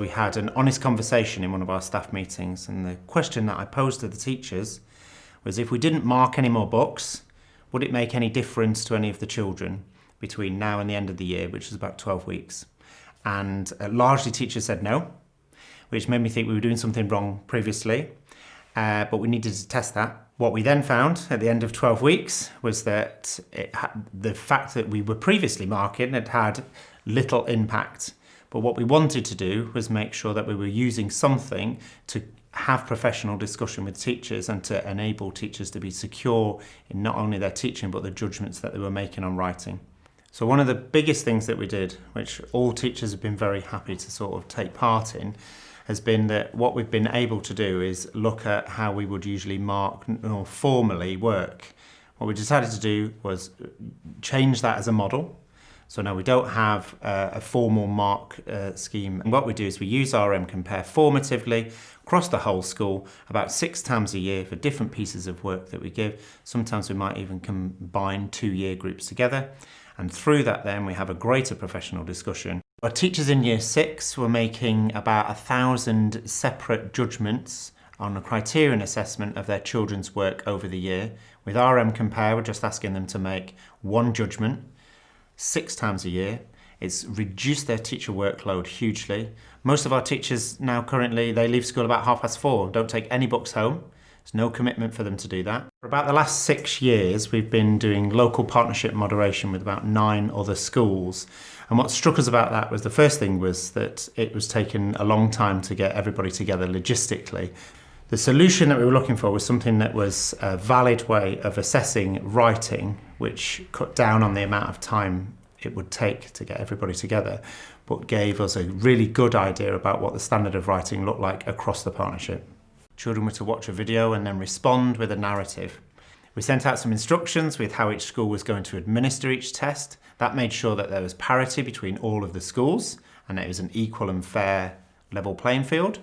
we had an honest conversation in one of our staff meetings, and the question that I posed to the teachers was, if we didn't mark any more books, would it make any difference to any of the children between now and the end of the year, which is about 12 weeks? And largely teachers said no, which made me think we were doing something wrong previously, but we needed to test that. What we then found at the end of 12 weeks was that the fact that we were previously marking had little impact. But what we wanted to do was make sure that we were using something to have professional discussion with teachers and to enable teachers to be secure in not only their teaching but the judgments that they were making on writing. So one of the biggest things that we did, which all teachers have been very happy to sort of take part in, has been that what we've been able to do is look at how we would usually mark or formally work. What we decided to do was change that as a model. So now we don't have a formal mark scheme. And what we do is we use RM Compare formatively across the whole school about 6 times a year for different pieces of work that we give. Sometimes we might even combine 2 year groups together. And through that then we have a greater professional discussion. Our teachers in year 6 were making about 1,000 separate judgments on a criterion assessment of their children's work over the year. With RM Compare, we're just asking them to make 1 judgment 6 times a year. It's reduced their teacher workload hugely. Most of our teachers now currently, they leave school about 4:30, don't take any books home. There's no commitment for them to do that. For about the last 6 years, we've been doing local partnership moderation with about 9 other schools. And what struck us about that was, the first thing was that it was taking a long time to get everybody together logistically. The solution that we were looking for was something that was a valid way of assessing writing, which cut down on the amount of time it would take to get everybody together, but gave us a really good idea about what the standard of writing looked like across the partnership. Children were to watch a video and then respond with a narrative. We sent out some instructions with how each school was going to administer each test. That made sure that there was parity between all of the schools and it was an equal and fair level playing field.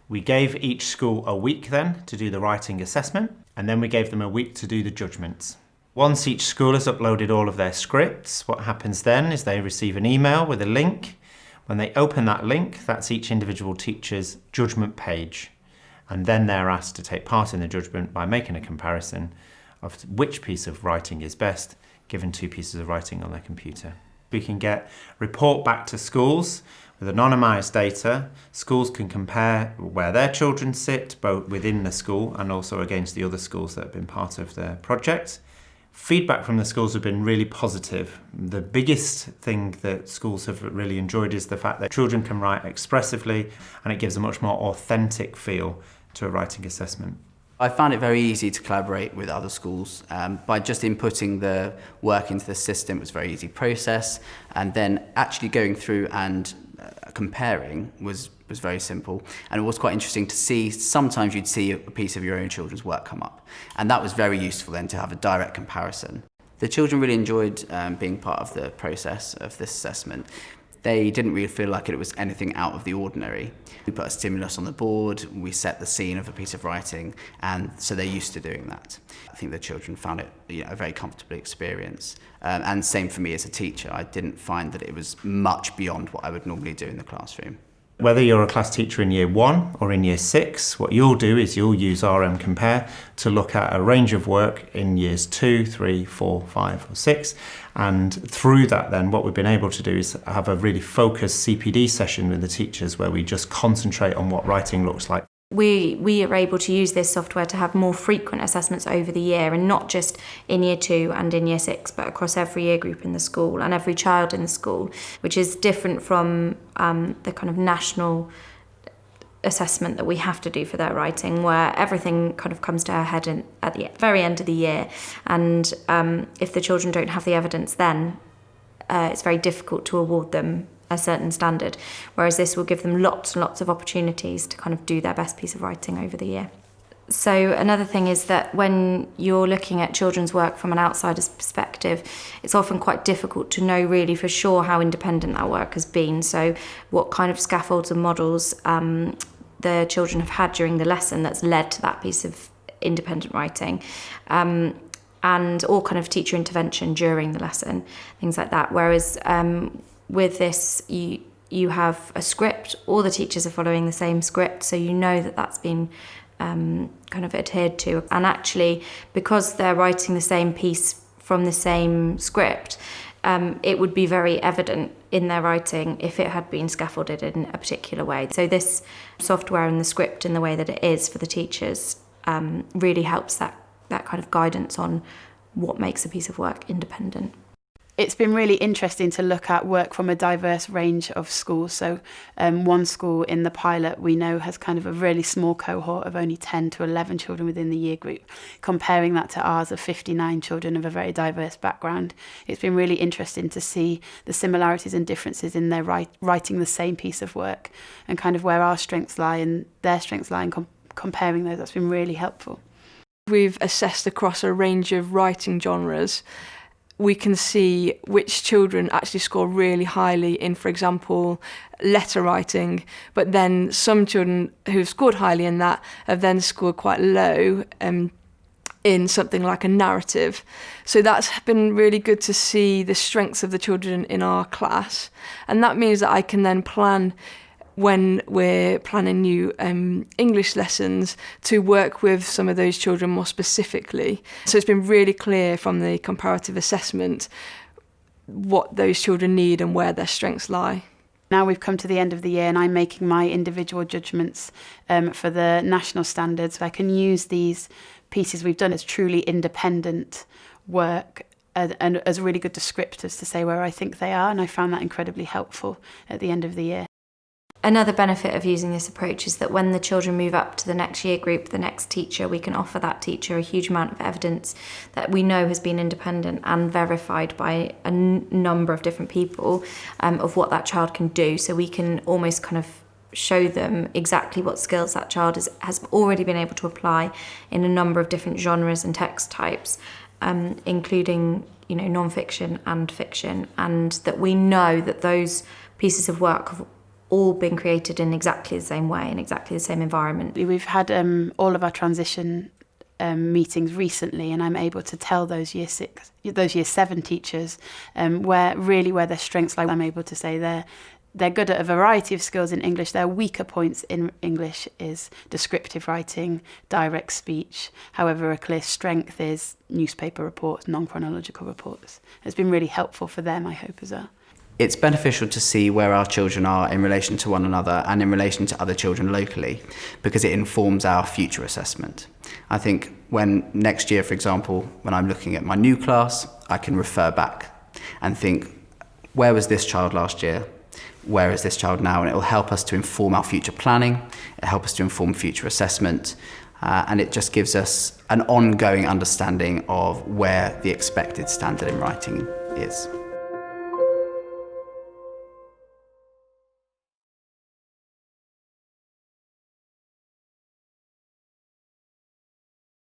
We gave each school a week then to do the writing assessment, and then we gave them a week to do the judgments. Once each school has uploaded all of their scripts, what happens then is they receive an email with a link. When they open that link, that's each individual teacher's judgment page. And then they're asked to take part in the judgment by making a comparison of which piece of writing is best, given 2 pieces of writing on their computer. We can get report back to schools with anonymised data. Schools can compare where their children sit, both within the school and also against the other schools that have been part of the project. Feedback from the schools have been really positive. The biggest thing that schools have really enjoyed is the fact that children can write expressively, and it gives a much more authentic feel to a writing assessment. I found it very easy to collaborate with other schools. By just inputting the work into the system, it was a very easy process, and then actually going through and comparing was very simple. And it was quite interesting to see, sometimes you'd see a piece of your own children's work come up, and that was very useful then to have a direct comparison. The children really enjoyed being part of the process of this assessment. They didn't really feel like it was anything out of the ordinary. We put a stimulus on the board, we set the scene of a piece of writing, and so they're used to doing that. I think the children found it a very comfortable experience. And same for me as a teacher. I didn't find that it was much beyond what I would normally do in the classroom. Whether you're a class teacher in year 1 or in year 6, what you'll do is you'll use RM Compare to look at a range of work in years 2, 3, 4, 5 or 6. And through that then, what we've been able to do is have a really focused CPD session with the teachers where we just concentrate on what writing looks like. We are able to use this software to have more frequent assessments over the year, and not just in year 2 and in year 6, but across every year group in the school and every child in the school, which is different from the kind of national assessment that we have to do for their writing, where everything kind of comes to a head at the very end of the year. And if the children don't have the evidence then, it's very difficult to award them a certain standard, whereas this will give them lots and lots of opportunities to kind of do their best piece of writing over the year. So another thing is that when you're looking at children's work from an outsider's perspective, it's often quite difficult to know really for sure how independent that work has been. So what kind of scaffolds and models the children have had during the lesson that's led to that piece of independent writing. And all kind of teacher intervention during the lesson, things like that. Whereas with this, you you have a script, all the teachers are following the same script, so you know that that's been kind of adhered to. And actually, because they're writing the same piece from the same script, it would be very evident in their writing if it had been scaffolded in a particular way. So this software and the script in the way that it is for the teachers really helps that kind of guidance on what makes a piece of work independent. It's been really interesting to look at work from a diverse range of schools. So one school in the pilot we know has kind of a really small cohort of only 10 to 11 children within the year group. Comparing that to ours of 59 children of a very diverse background, it's been really interesting to see the similarities and differences in their writing the same piece of work and kind of where our strengths lie and their strengths lie, and comparing those. That's been really helpful. We've assessed across a range of writing genres. We can see which children actually score really highly in, for example, letter writing, but then some children who've scored highly in that have then scored quite low in something like a narrative. So that's been really good to see the strengths of the children in our class, and that means that I can then plan when we're planning new English lessons to work with some of those children more specifically. So it's been really clear from the comparative assessment what those children need and where their strengths lie. Now we've come to the end of the year and I'm making my individual judgments for the national standards. So I can use these pieces we've done as truly independent work and as really good descriptors to say where I think they are, and I found that incredibly helpful at the end of the year. Another benefit of using this approach is that when the children move up to the next year group, the next teacher, we can offer that teacher a huge amount of evidence that we know has been independent and verified by a number of different people of what that child can do. So we can almost kind of show them exactly what skills that child has already been able to apply in a number of different genres and text types, including non-fiction and fiction, and that we know that those pieces of work have all been created in exactly the same way, in exactly the same environment. We've had all of our transition meetings recently, and I'm able to tell those year 7 teachers where their strengths lie. I'm able to say they're good at a variety of skills in English. Their weaker points in English is descriptive writing, direct speech. However, a clear strength is newspaper reports, non-chronological reports. It's been really helpful for them, I hope, as well. It's beneficial to see where our children are in relation to one another and in relation to other children locally, because it informs our future assessment. I think when next year, for example, when I'm looking at my new class, I can refer back and think, where was this child last year? Where is this child now? And it will help us to inform our future planning, it'll help us to inform future assessment, and it just gives us an ongoing understanding of where the expected standard in writing is.